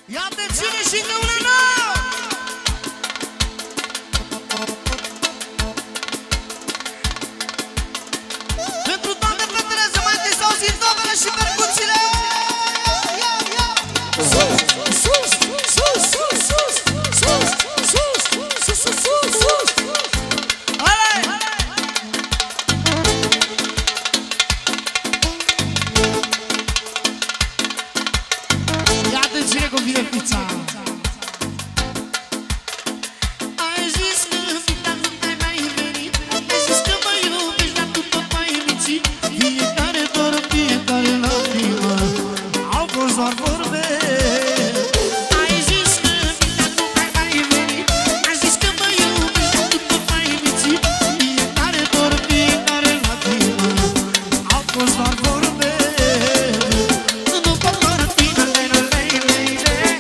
Ia-te ține și de una nouă! Pentru toate fetele să mai te s-au zis dobele și percuțiile! Sus, sus, sus, sus, sus, sus, sus, sus, sus, sus, sus! Ale! Ia-te ține cum vine pizza! Ai zis că dar nu te mai venit. Ai zis că mă iubești, dar tu tot mai minți. Fiecare doră, fiecare lacrimă au fost doar vorbe. Ai zis că dar nu te mai venit. Ai zis că mă iubești, dar tu tot mai minți. Fiecare doră, fiecare lacrimă au fost doar vorbe. Nu pot doar tine, lei, lei, lei, lei.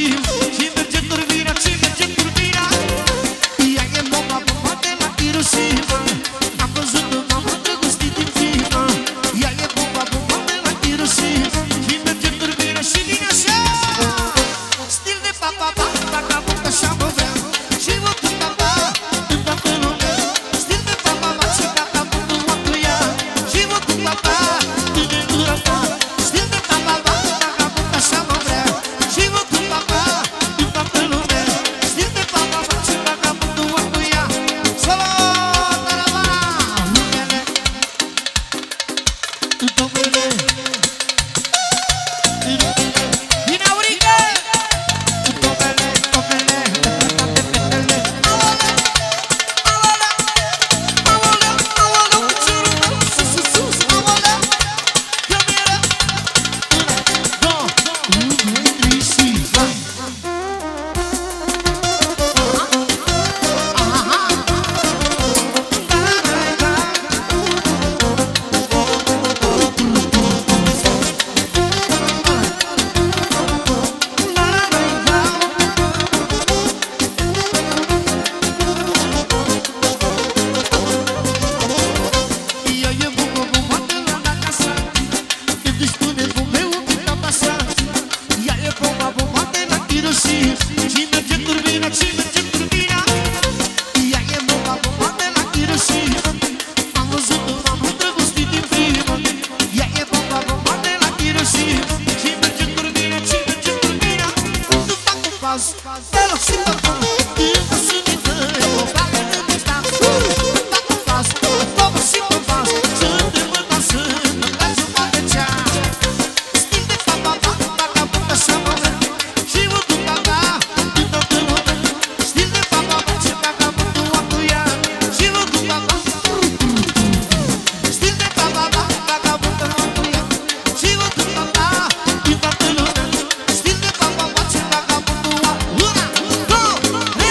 Irosim și merge turbina, și merge turbina. Ea e bomba, bomba de la Hiroshima. Am văzut-o, m-am îndrăgostit din prima. Ea e bomba, bomba de la Hiroshima și merge turbina și vine așa. Stil de pa-pa-pa, vagabond așa mă vreau și mă tu-pa-pa în toată lumea. Stil de pa-pa-pa și vagabondul mă cu ea și mă tu-pa-pa în gândura ta. Stil de pa-pa-pa, vagabond așa mă vreau și mă tu-pa-pa în toată lumea. Stil de pa-pa-pa și vagabondul mă cu ea. Solo, taravana, lumele, domnule. Vine aurică! Domnule, domnule, de fetele. Aolea, aolea, aolea, aolea, țărână, sus, sus, sus, aolea. Câmieră, 1, 2, 3 și vai. Ea e bomba, bomba de la casa. Te dispune bombeul din tata sa. Ea e bomba, bomba de la Hiroshima și merge turbina, și merge turbina. Ea e bomba, bomba de la Hiroshima. Am văzut-o, m-am îndrăgostit din prima. Ea e bomba, bomba de la Hiroshima și merge turbina, și merge turbina. Nu fac un pas, deloc și pe pas. Încă sunt din tăi, o facă de desta. Nu fac un pas, două și pe pas. Suntem în dansând, în brațul mă de cea. Stil de pa-pa-pa, vagabond așa mă vrem și mă tu-pa-pa în toată lumea. Stil de pa-pa-pa și vagabondul mă cu ea și mă tu-pa-pa. Stil de pa-pa-pa, vagabondul mă cu ea și mă tu-pa-pa în toată lumea. Stil de pa-pa-pa și vagabondul mă. 1, 2, 3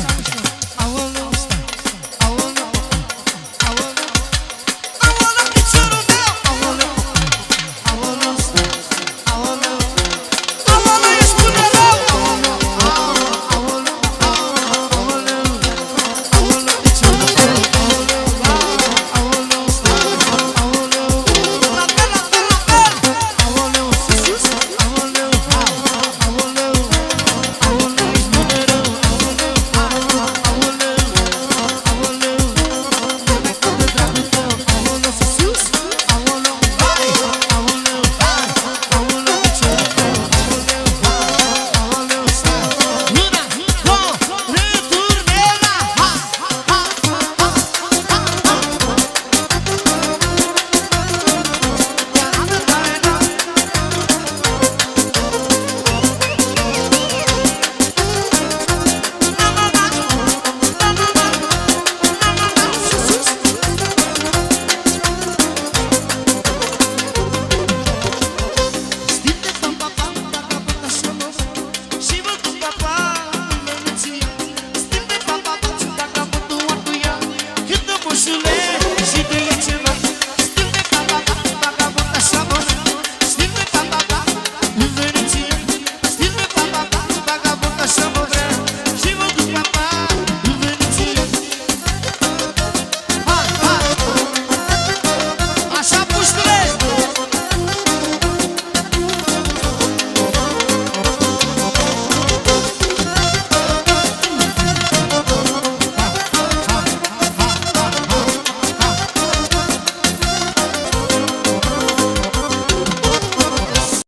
așa.